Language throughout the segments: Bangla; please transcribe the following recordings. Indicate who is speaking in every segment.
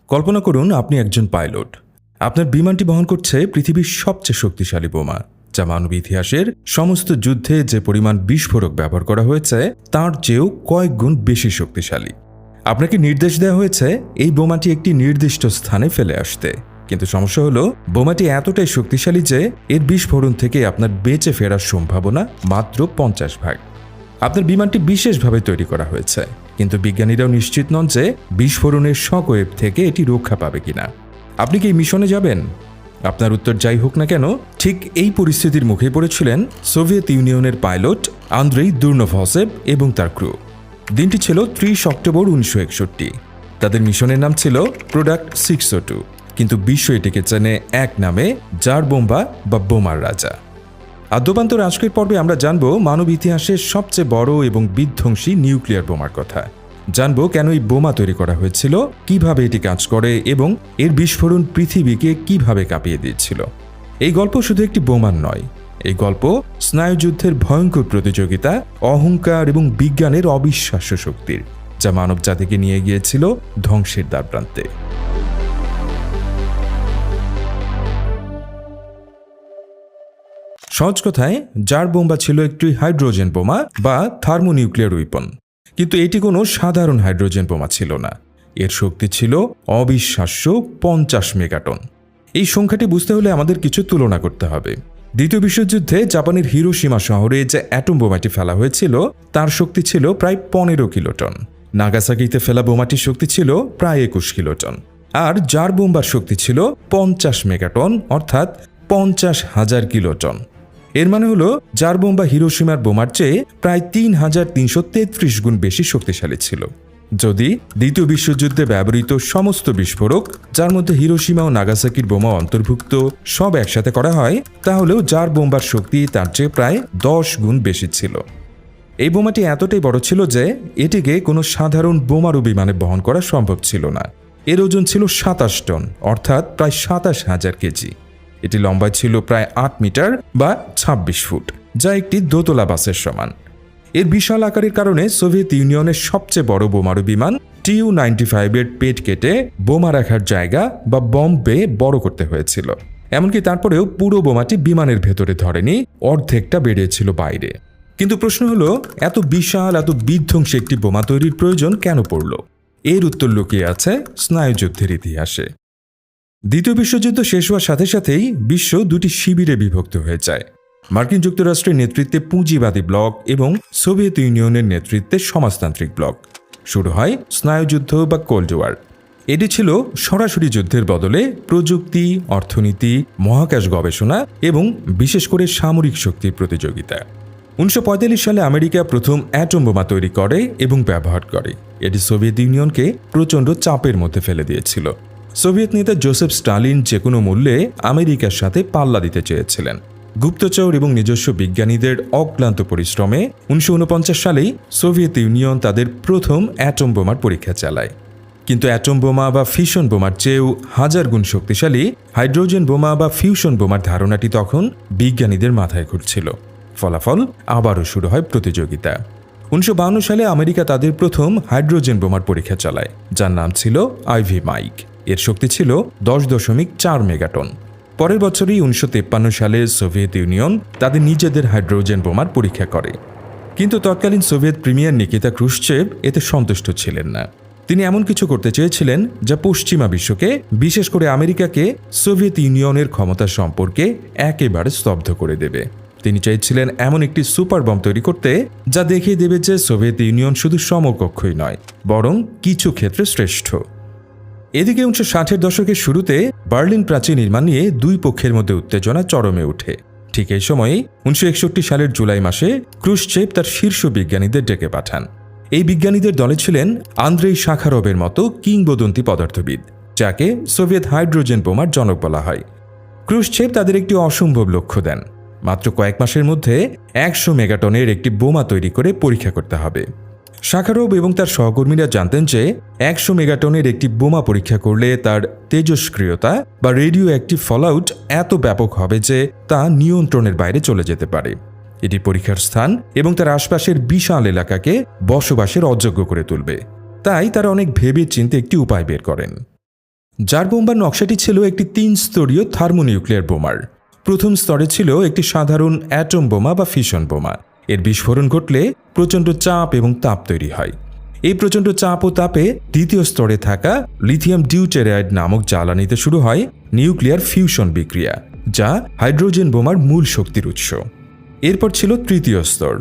Speaker 1: কল্পনা করুন আপনি একজন পাইলট। আপনার বিমানটি বহন করছে পৃথিবীর সবচেয়ে শক্তিশালী বোমা, যা মানব ইতিহাসের সমস্ত যুদ্ধে যে পরিমাণ বিস্ফোরক ব্যবহার করা হয়েছে তার চেয়েও কয়েক গুণ বেশি শক্তিশালী। আপনাকে নির্দেশ দেওয়া হয়েছে এই বোমাটি একটি নির্দিষ্ট স্থানে ফেলে আসতে, কিন্তু সমস্যা হলো বোমাটি এতটাই শক্তিশালী যে এর বিস্ফোরণ থেকে আপনার বেঁচে ফেরার সম্ভাবনা মাত্র 50 ভাগ। আপনার বিমানটি বিশেষভাবে তৈরি করা হয়েছে, কিন্তু বিজ্ঞানীরাও নিশ্চিত নন যে বিস্ফোরণের শকওয়েভ থেকে এটি রক্ষা পাবে কিনা। আপনি কি এই মিশনে যাবেন? আপনার উত্তর যাই হোক না কেন, ঠিক এই পরিস্থিতির মুখে পড়েছিলেন সোভিয়েত ইউনিয়নের পাইলট আন্দ্রেই দুর্নভসেভ এবং তার ক্রু। দিনটি ছিল 30 অক্টোবর 1961। তাদের মিশনের নাম ছিল প্রোডাক্ট 602, কিন্তু বিশ্ব এটিকে চেনে এক নামে, জার বোম্বা বা বোমার রাজা। আদ্যপান্তর আজকের পর্বে আমরা জানব মানব ইতিহাসের সবচেয়ে বড় এবং বিধ্বংসী নিউক্লিয়ার বোমার কথা। জানব কেন এই বোমা তৈরি করা হয়েছিল, কিভাবে এটি কাজ করে এবং এর বিস্ফোরণ পৃথিবীকে কিভাবে কাঁপিয়ে দিয়েছিল। এই গল্প শুধু একটি বোমার নয়, এই গল্প স্নায়ুযুদ্ধের ভয়ঙ্কর প্রতিযোগিতা, অহংকার এবং বিজ্ঞানের অবিশ্বাস্য শক্তির, যা মানব জাতিকে নিয়ে গিয়েছিল ধ্বংসের দ্বারপ্রান্তে। সহজ কথায়, জার বোমা ছিল একটি হাইড্রোজেন বোমা বা থার্মোনিউক্লিয়ার উইপন। কিন্তু এটি কোনো সাধারণ হাইড্রোজেন বোমা ছিল না। এর শক্তি ছিল অবিশ্বাস্য 50 মেগাটন। এই সংখ্যাটি বুঝতে হলে আমাদের কিছু তুলনা করতে হবে। দ্বিতীয় বিশ্বযুদ্ধে জাপানের হিরোশিমা শহরে যে অ্যাটম বোমাটি ফেলা হয়েছিল তার শক্তি ছিল প্রায় 15 কিলোটন। নাগাসাকিতে ফেলা বোমাটির শক্তি ছিল প্রায় 21 কিলোটন। আর জার বোম্বার শক্তি ছিল 50 মেগাটন, অর্থাৎ 50,000 কিলোটন। এর মানে হলো জার বোমা হিরোশিমার বোমার চেয়ে প্রায় 3333 গুণ বেশি শক্তিশালী ছিল। যদি দ্বিতীয় বিশ্বযুদ্ধে ব্যবহৃত সমস্ত বিস্ফোরক, যার মধ্যে হিরোশিমা ও নাগাসাকির বোমা অন্তর্ভুক্ত, সব একসাথে করা হয়, তাহলেও জার বোম্বার শক্তি তার চেয়ে প্রায় 10 গুণ বেশি ছিল। এই বোমাটি এতটাই বড় ছিল যে এটিকে কোনো সাধারণ বোমারু বিমানে বহন করা সম্ভব ছিল না। এর ওজন ছিল 27 টন, অর্থাৎ প্রায় 27,000 কেজি। এটি লম্বায় ছিল প্রায় 8 মিটার বা 26 ফুট, যা একটি দোতলা বাসের সমান। এর বিশাল আকারের কারণে সোভিয়েত ইউনিয়নের সবচেয়ে বড় বোমারু বিমান Tu-95 এর পেট কেটে বোমা রাখার জায়গা বা বম্ব বে বড় করতে হয়েছিল। এমনকি তারপরেও পুরো বোমাটি বিমানের ভেতরে ধরেনি, অর্ধেকটা বেরিয়েছিল বাইরে। কিন্তু প্রশ্ন হলো, এত বিশাল, এত বিধ্বংসী একটি বোমা তৈরির প্রয়োজন কেন পড়ল? এর উত্তর লুকিয়ে আছে স্নায়ুযুদ্ধের ইতিহাসে। দ্বিতীয় বিশ্বযুদ্ধ শেষ হওয়ার সাথে সাথেই বিশ্ব দুটি শিবিরে বিভক্ত হয়ে যায়। মার্কিন যুক্তরাষ্ট্রের নেতৃত্বে পুঁজিবাদী ব্লক এবং সোভিয়েত ইউনিয়নের নেতৃত্বে সমাজতান্ত্রিক ব্লক। শুরু হয় স্নায়ুযুদ্ধ বা কোল্ড ওয়ার। এটি ছিল সরাসরি যুদ্ধের বদলে প্রযুক্তি, অর্থনীতি, মহাকাশ গবেষণা এবং বিশেষ করে সামরিক শক্তির প্রতিযোগিতা। 1945 সালে আমেরিকা প্রথম অ্যাটম বোমা তৈরি করে এবং ব্যবহার করে। এটি সোভিয়েত ইউনিয়নকে প্রচণ্ড চাপের মধ্যে ফেলে দিয়েছিল। সোভিয়েত নেতা জোসেফ স্টালিন যে কোনো মূল্যে আমেরিকার সাথে পাল্লা দিতে চেয়েছিলেন। গুপ্তচর এবং নিজস্ব বিজ্ঞানীদের অক্লান্ত পরিশ্রমে 1949 সালেই সোভিয়েত ইউনিয়ন তাদের প্রথম অ্যাটম বোমার পরীক্ষা চালায়। কিন্তু অ্যাটম বোমা বা ফিশন বোমার চেয়েও 1000 গুণ শক্তিশালী হাইড্রোজেন বোমা বা ফিউশন বোমার ধারণাটি তখন বিজ্ঞানীদের মাথায় ঘুরছিল। ফলাফল, আবারও শুরু হয় প্রতিযোগিতা। 1952 সালে আমেরিকা তাদের প্রথম হাইড্রোজেন বোমার পরীক্ষা চালায়, যার নাম ছিল আইভি মাইক। এর শক্তি ছিল 10.4 মেগাটন। পরের বছরই 1953 সালে সোভিয়েত ইউনিয়ন তাদের নিজেদের হাইড্রোজেন বোমার পরীক্ষা করে। কিন্তু তৎকালীন সোভিয়েত প্রিমিয়ার নিকিতা ক্রুশ্চেভ এতে সন্তুষ্ট ছিলেন না। তিনি এমন কিছু করতে চেয়েছিলেন যা পশ্চিমা বিশ্বকে, বিশেষ করে আমেরিকাকে, সোভিয়েত ইউনিয়নের ক্ষমতা সম্পর্কে একেবারে স্তব্ধ করে দেবে। তিনি চাইছিলেন এমন একটি সুপার বম তৈরি করতে যা দেখিয়ে দেবে যে সোভিয়েত ইউনিয়ন শুধু সমকক্ষই নয়, বরং কিছু ক্ষেত্রে শ্রেষ্ঠ। এদিকে 1960-এর দশকের শুরুতে বার্লিন প্রাচীর নির্মাণ নিয়ে দুই পক্ষের মধ্যে উত্তেজনা চরমে ওঠে। ঠিক এই সময়েই 1961 সালের জুলাই মাসে ক্রুশ্চেভ তার শীর্ষ বিজ্ঞানীদের ডেকে পাঠান। এই বিজ্ঞানীদের দলে ছিলেন আন্দ্রেই শাখারভের মতো কিংবদন্তি পদার্থবিদ, যাকে সোভিয়েত হাইড্রোজেন বোমার জনক বলা হয়। ক্রুশ্চেভ তাদের একটি অসম্ভব লক্ষ্য দেন। মাত্র কয়েক মাসের মধ্যে 100 মেগাটনের একটি বোমা তৈরি করে পরীক্ষা করতে হবে। শাখারভ এবং তার সহকর্মীরা জানতেন যে 100 মেগাটনের একটি বোমা পরীক্ষা করলে তার তেজস্ক্রিয়তা বা রেডিও অ্যাক্টিভ ফলআউট এত ব্যাপক হবে যে তা নিয়ন্ত্রণের বাইরে চলে যেতে পারে। এটি পরীক্ষার স্থান এবং তার আশপাশের বিশাল এলাকাকে বসবাসের অযোগ্য করে তুলবে। তাই তারা অনেক ভেবে চিন্তে একটি উপায় বের করেন। জার বোম্বার নকশাটি ছিল একটি 3 স্তরীয় থার্মোনিউক্লিয়ার বোমার। প্রথম স্তরে ছিল একটি সাধারণ অ্যাটম বোমা বা ফিশন বোমা। এর বিস্ফোরণ ঘটলে প্রচণ্ড চাপ এবং তাপ তৈরি হয়। এই প্রচণ্ড চাপ ও তাপে দ্বিতীয় স্তরে থাকা লিথিয়াম ডিউটেরাইড নামক জ্বালানিতে শুরু হয় নিউক্লিয়ার ফিউশন বিক্রিয়া, যা হাইড্রোজেন বোমার মূল শক্তির উৎস। এরপর ছিল তৃতীয় স্তর।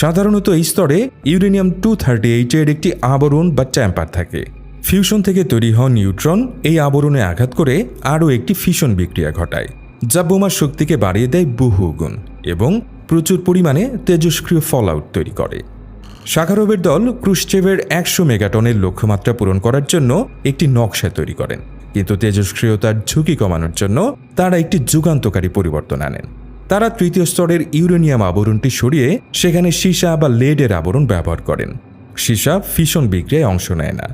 Speaker 1: সাধারণত এই স্তরে ইউরেনিয়াম 238 এর একটি আবরণ বা ট্যাম্পার থাকে। ফিউশন থেকে তৈরি হওয়া নিউট্রন এই আবরণে আঘাত করে আরও একটি ফিশন বিক্রিয়া ঘটায়, যা বোমার শক্তিকে বাড়িয়ে দেয় বহুগুণ এবং প্রচুর পরিমাণে তেজস্ক্রিয় ফলআউট তৈরি করে। শাখারোভের দল ক্রুশ্চেভের 100 মেগাটনের লক্ষ্যমাত্রা পূরণ করার জন্য একটি নকশা তৈরি করেন, কিন্তু তেজস্ক্রিয়তার ঝুঁকি কমানোর জন্য তারা একটি যুগান্তকারী পরিবর্তন আনেন। তারা তৃতীয় স্তরের ইউরেনিয়াম আবরণটি সরিয়ে সেখানে সীসা বা লেডের আবরণ ব্যবহার করেন। সীসা ফিশন বিক্রিয়ায় অংশ নেয় না,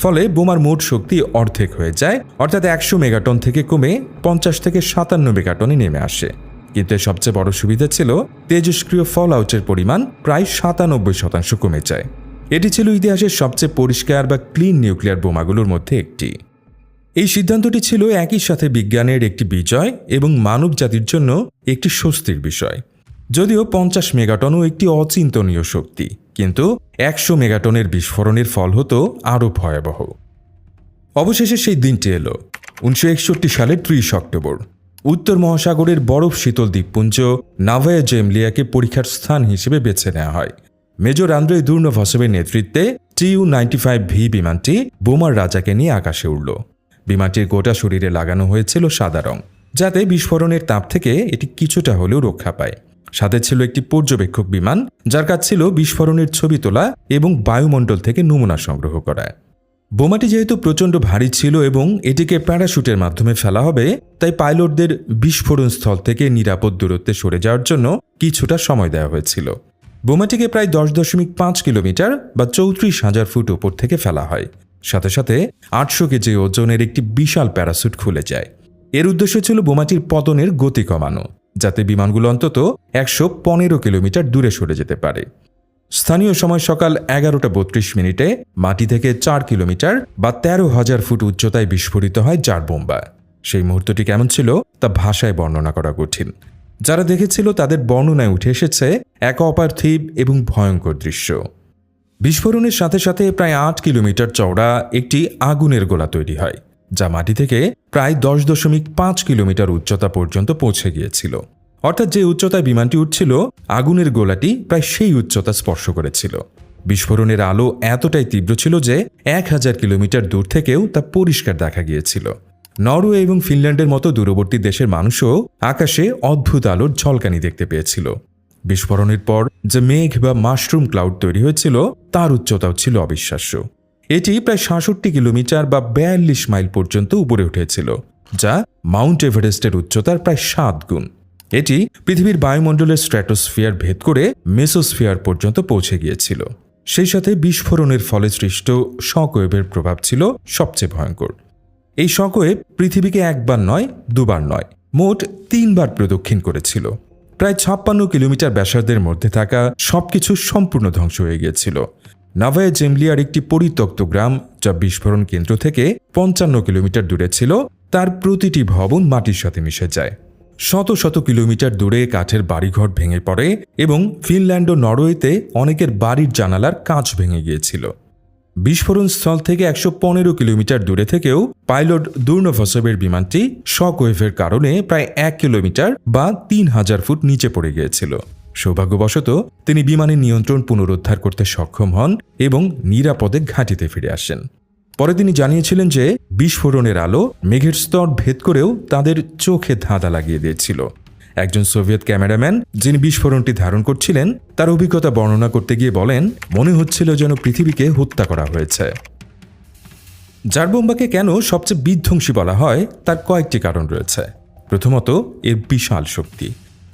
Speaker 1: ফলে বোমার মোট শক্তি অর্ধেক হয়ে যায়, অর্থাৎ 100 মেগাটন থেকে কমে 50 থেকে 57 মেগাটনে নেমে আসে। কিন্তু সবচেয়ে বড় সুবিধা ছিল তেজস্ক্রিয় ফলআউটের পরিমাণ প্রায় 97% কমে যায়। এটি ছিল ইতিহাসের সবচেয়ে পরিষ্কার বা ক্লিন নিউক্লিয়ার বোমাগুলোর মধ্যে একটি। এই সিদ্ধান্তটি ছিল একই সাথে বিজ্ঞানের একটি বিজয় এবং মানব জাতির জন্য একটি স্বস্তির বিষয়। যদিও 50 মেগাটনও একটি অচিন্তনীয় শক্তি, কিন্তু 100 মেগাটনের বিস্ফোরণের ফল হতো আরও ভয়াবহ। অবশেষে সেই দিনটি এলো 1961 সালের 30 অক্টোবর। উত্তর মহাসাগরের বরফ শীতল দ্বীপপুঞ্জ নাভায়া জেমলিয়াকে পরীক্ষার স্থান হিসেবে বেছে নেওয়া হয়। মেজর আন্দ্রেই দুর্নভসেভের নেতৃত্বে TU-95V বিমানটি বোমার রাজাকে নিয়ে আকাশে উড়ল। বিমানটির গোটা শরীরে লাগানো হয়েছিল সাদা রং, যাতে বিস্ফোরণের তাপ থেকে এটি কিছুটা হলেও রক্ষা পায়। সাথে ছিল একটি পর্যবেক্ষক বিমান, যার কাজ ছিল বিস্ফোরণের ছবি তোলা এবং বায়ুমণ্ডল থেকে নমুনা সংগ্রহ করা। বোমাটি যেহেতু প্রচণ্ড ভারী ছিল এবং এটিকে প্যারাশুটের মাধ্যমে ফেলা হবে, তাই পাইলটদের বিস্ফোরণ স্থল থেকে নিরাপদ দূরত্বে সরে যাওয়ার জন্য কিছুটা সময় দেওয়া হয়েছিল। বোমাটিকে প্রায় 10.5 কিলোমিটার বা 34,000 ফুট উপর থেকে ফেলা হয়। সাথে সাথে 800 কেজি ওজনের একটি বিশাল প্যারাশুট খুলে যায়। এর উদ্দেশ্য ছিল বোমাটির পতনের গতি কমানো, যাতে বিমানগুলো অন্তত 115 কিলোমিটার দূরে সরে যেতে পারে। স্থানীয় সময় সকাল 11:32 মাটি থেকে 4 কিলোমিটার বা 13,000 ফুট উচ্চতায় বিস্ফোরিত হয় জার বোম্বা। সেই মুহূর্তটি কেমন ছিল তা ভাষায় বর্ণনা করা কঠিন। যারা দেখেছিল তাদের বর্ণনায় উঠে এসেছে এক অপার্থিব এবং ভয়ঙ্কর দৃশ্য। বিস্ফোরণের সাথে সাথে প্রায় 8 কিলোমিটার চওড়া একটি আগুনের গোলা তৈরি হয়, যা মাটি থেকে প্রায় 10.5 কিলোমিটার উচ্চতা পর্যন্ত পৌঁছে গিয়েছিল। অর্থাৎ যে উচ্চতায় বিমানটি উঠছিল, আগুনের গোলাটি প্রায় সেই উচ্চতা স্পর্শ করেছিল। বিস্ফোরণের আলো এতটাই তীব্র ছিল যে 1000 কিলোমিটার দূর থেকেও তা পরিষ্কার দেখা গিয়েছিল। নরওয়ে এবং ফিনল্যান্ডের মতো দূরবর্তী দেশের মানুষও আকাশে অদ্ভুত আলোর ঝলকানি দেখতে পেয়েছিল। বিস্ফোরণের পর যে মেঘ বা মাশরুম ক্লাউড তৈরি হয়েছিল, তার উচ্চতাও ছিল অবিশ্বাস্য। এটি প্রায় 66 কিলোমিটার বা 42 মাইল পর্যন্ত উপরে উঠেছিল, যা মাউন্ট এভারেস্টের উচ্চতার প্রায় 7 গুণ। এটি পৃথিবীর বায়ুমণ্ডলের স্ট্র্যাটোস্ফিয়ার ভেদ করে মেসোস্ফিয়ার পর্যন্ত পৌঁছে গিয়েছিল। সেই সাথে বিস্ফোরণের ফলে সৃষ্ট শকওয়েভের প্রভাব ছিল সবচেয়ে ভয়ঙ্কর। এই শকওয়েভ পৃথিবীকে একবার নয়, দুবার নয়, মোট 3 বার প্রদক্ষিণ করেছিল। প্রায় 56 কিলোমিটার ব্যাসার্ধের মধ্যে থাকা সবকিছু সম্পূর্ণ ধ্বংস হয়ে গিয়েছিল। নাভায়া জেমলিয়ার একটি পরিত্যক্ত গ্রাম, যা বিস্ফোরণ কেন্দ্র থেকে 55 কিলোমিটার দূরে ছিল, তার প্রতিটি ভবন মাটির সাথে মিশে যায়। শত শত কিলোমিটার দূরে কাঠের বাড়িঘর ভেঙে পড়ে এবং ফিনল্যান্ড ও নরওয়েতে অনেকের বাড়ির জানালার কাঁচ ভেঙে গিয়েছিল। বিস্ফোরণ স্থল থেকে 115 কিলোমিটার দূরে থেকেও পাইলট দুর্নভসেভের বিমানটি শকওয়েভের কারণে প্রায় 1 কিলোমিটার বা 3000 ফুট নিচে পড়ে গিয়েছিল। সৌভাগ্যবশত তিনি বিমানের নিয়ন্ত্রণ পুনরুদ্ধার করতে সক্ষম হন এবং নিরাপদে ঘাঁটিতে ফিরে আসেন। পরে তিনি জানিয়েছিলেন যে বিস্ফোরণের আলো মেঘের স্তর ভেদ করেও তাদের চোখে ধাঁধা লাগিয়ে দিয়েছিল। একজন সোভিয়েত ক্যামেরাম্যান যিনি বিস্ফোরণটি ধারণ করছিলেন, তার অভিজ্ঞতা বর্ণনা করতে গিয়ে বলেন, মনে হচ্ছিল যেন পৃথিবীকে হত্যা করা হয়েছে। জার বোম্বাকে কেন সবচেয়ে বিধ্বংসী বলা হয় তার কয়েকটি কারণ রয়েছে। প্রথমত, এর বিশাল শক্তি।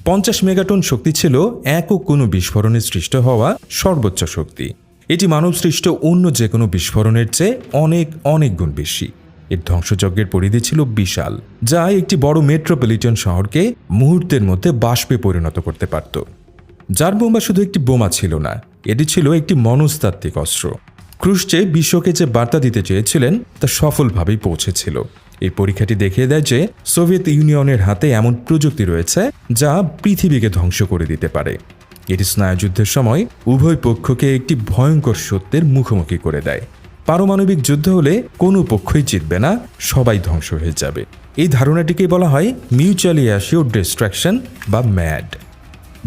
Speaker 1: 50 মেগাটন শক্তি ছিল একক কোনো বিস্ফোরণে সৃষ্ট হওয়া সর্বোচ্চ শক্তি। এটি মানবসৃষ্ট অন্য যে কোনো বিস্ফোরণের চেয়ে অনেক অনেক গুণ বেশি। এর ধ্বংসযজ্ঞের পরিধি ছিল বিশাল, যা একটি বড় মেট্রোপলিটন শহরকে মুহূর্তের মধ্যে বাষ্পে পরিণত করতে পারত। জার বোম্বা শুধু একটি বোমা ছিল না, এটি ছিল একটি মনস্তাত্ত্বিক অস্ত্র। ক্রুশ্চেভ বিশ্বকে যে বার্তা দিতে চেয়েছিলেন তা সফলভাবেই পৌঁছেছিল। এই পরীক্ষাটি দেখিয়ে দেয় যে সোভিয়েত ইউনিয়নের হাতে এমন প্রযুক্তি রয়েছে যা পৃথিবীকে ধ্বংস করে দিতে পারে। এটি স্নায়ুযুদ্ধের সময় উভয় পক্ষকে একটি ভয়ঙ্কর সত্যের মুখোমুখি করে দেয়। পারমাণবিক যুদ্ধ হলে কোনো পক্ষই জিতবে না, সবাই ধ্বংস হয়ে যাবে। এই ধারণাটিকে বলা হয় মিউচুয়ালি অ্যাসিওর্ড ডিস্ট্রাকশন বা ম্যাড।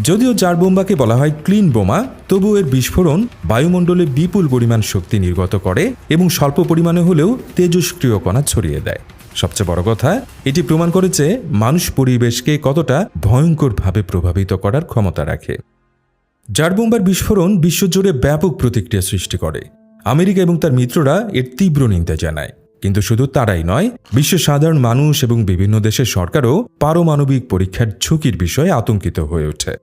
Speaker 1: যদিও জার বোমাকে বলা হয় ক্লিন বোমা, তবু এর বিস্ফোরণ বায়ুমণ্ডলে বিপুল পরিমাণ শক্তি নির্গত করে এবং স্বল্প পরিমাণে হলেও তেজস্ক্রিয় কণা ছড়িয়ে দেয়। সবচেয়ে বড় কথা, এটি প্রমাণ করেছে মানুষ পরিবেশকে কতটা ভয়ঙ্করভাবে প্রভাবিত করার ক্ষমতা রাখে। জার বোমার বিস্ফোরণ বিশ্বজুড়ে ব্যাপক প্রতিক্রিয়া সৃষ্টি করে। আমেরিকা এবং তার মিত্ররা এর তীব্র নিন্দা জানায়। কিন্তু শুধু তারাই নয়, বিশ্বের সাধারণ মানুষ এবং বিভিন্ন দেশের সরকারও পারমাণবিক পরীক্ষার ঝুঁকির বিষয়ে আতঙ্কিত হয়ে ওঠে।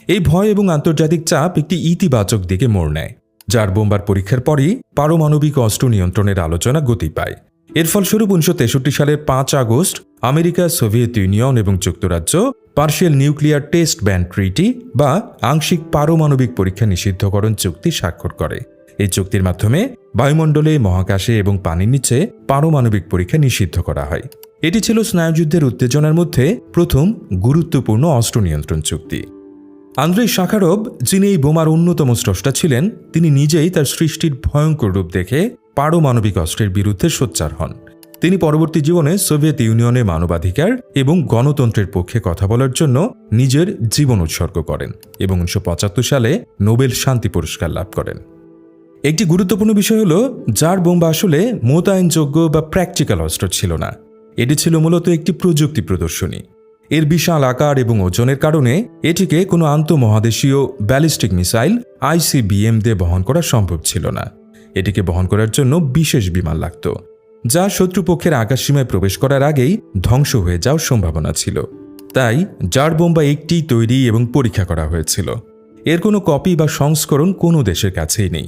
Speaker 1: এই ভয় এবং আন্তর্জাতিক চাপ একটি ইতিবাচক দিকে মোড় নেয়। জার বোমার পরীক্ষার পরই পারমাণবিক অস্ত্র নিয়ন্ত্রণের আলোচনা গতি পায়। এর ফলস্বরূপ 1963 সালের 5 আগস্ট আমেরিকা, সোভিয়েত ইউনিয়ন এবং যুক্তরাজ্য partial nuclear test ban treaty বা আংশিক পারমাণবিক পরীক্ষা নিষিদ্ধকরণ চুক্তি স্বাক্ষর করে। এই চুক্তির মাধ্যমে বায়ুমণ্ডলে, মহাকাশে এবং পানির নিচে পারমাণবিক পরীক্ষা নিষিদ্ধ করা হয়। এটি ছিল স্নায়ুযুদ্ধের উত্তেজনার মধ্যে প্রথম গুরুত্বপূর্ণ অস্ত্র নিয়ন্ত্রণ চুক্তি। আন্দ্রেই শাখারভ, যিনি এই বোমার অন্যতম স্রষ্টা ছিলেন, তিনি নিজেই তার সৃষ্টির ভয়ঙ্কর রূপ দেখে পারমাণবিক অস্ত্রের বিরুদ্ধে সোচ্চার হন। তিনি পরবর্তী জীবনে সোভিয়েত ইউনিয়নে মানবাধিকার এবং গণতন্ত্রের পক্ষে কথা বলার জন্য নিজের জীবন উৎসর্গ করেন এবং 1975 সালে নোবেল শান্তি পুরস্কার লাভ করেন। একটি গুরুত্বপূর্ণ বিষয় হল, জার বোমা আসলে মোতায়েনযোগ্য বা প্র্যাকটিক্যাল অস্ত্র ছিল না। এটি ছিল মূলত একটি প্রযুক্তি প্রদর্শনী। এর বিশাল আকার এবং ওজনের কারণে এটিকে কোনো আন্তঃমহাদেশীয় ব্যালিস্টিক মিসাইল ICBM দিয়ে বহন করা সম্ভব ছিল না। এটিকে বহন করার জন্য বিশেষ বিমান লাগত, যা শত্রুপক্ষের আকাশসীমায় প্রবেশ করার আগেই ধ্বংস হয়ে যাওয়ার সম্ভাবনা ছিল। তাই জার বোমা একটিই তৈরি এবং পরীক্ষা করা হয়েছিল। এর কোনো কপি বা সংস্করণ কোনো দেশের কাছেই নেই।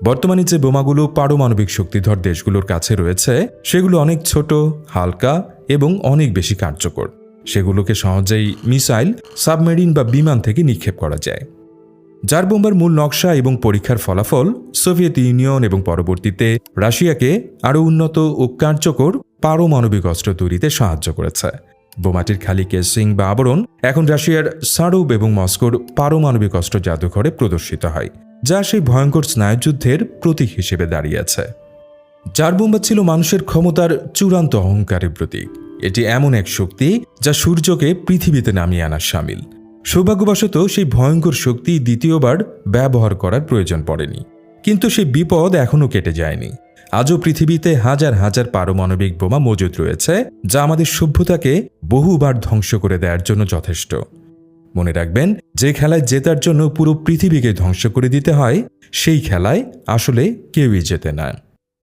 Speaker 1: বর্তমানে যে বোমাগুলো পারমাণবিক শক্তিধর দেশগুলোর কাছে রয়েছে, সেগুলো অনেক ছোট, হালকা এবং অনেক বেশি কার্যকর। সেগুলোকে সহজেই মিসাইল, সাবমেরিন বা বিমান থেকে নিক্ষেপ করা যায়। জার বোমার মূল নকশা এবং পরীক্ষার ফলাফল সোভিয়েত ইউনিয়ন এবং পরবর্তীতে রাশিয়াকে আরও উন্নত ও কার্যকর পারমাণবিক অস্ত্র তৈরিতে সাহায্য করেছে। বোমাটির খালি কেসিং বা আবরণ এখন রাশিয়ার সারুব এবং মস্কোর পারমাণবিক অস্ত্র জাদুঘরে প্রদর্শিত হয়, যা সেই ভয়ঙ্কর স্নায়ুযুদ্ধের প্রতীক হিসেবে দাঁড়িয়ে আছে। জার বোমা ছিল মানুষের ক্ষমতার চূড়ান্ত অহংকারের প্রতীক। এটি এমন এক শক্তি যা সূর্যকে পৃথিবীতে নামিয়ে আনার শামিল। সৌভাগ্যবশত সেই ভয়ঙ্কর শক্তি দ্বিতীয়বার ব্যবহার করার প্রয়োজন পড়েনি, কিন্তু সেই বিপদ এখনও কেটে যায়নি। আজও পৃথিবীতে হাজার হাজার পারমাণবিক বোমা মজুদ রয়েছে, যা আমাদের সভ্যতাকে বহুবার ধ্বংস করে দেওয়ার জন্য যথেষ্ট। মনে রাখবেন, যে খেলায় জেতার জন্য পুরো পৃথিবীকে ধ্বংস করে দিতে হয়, সেই খেলায় আসলে কেউই জেতে না।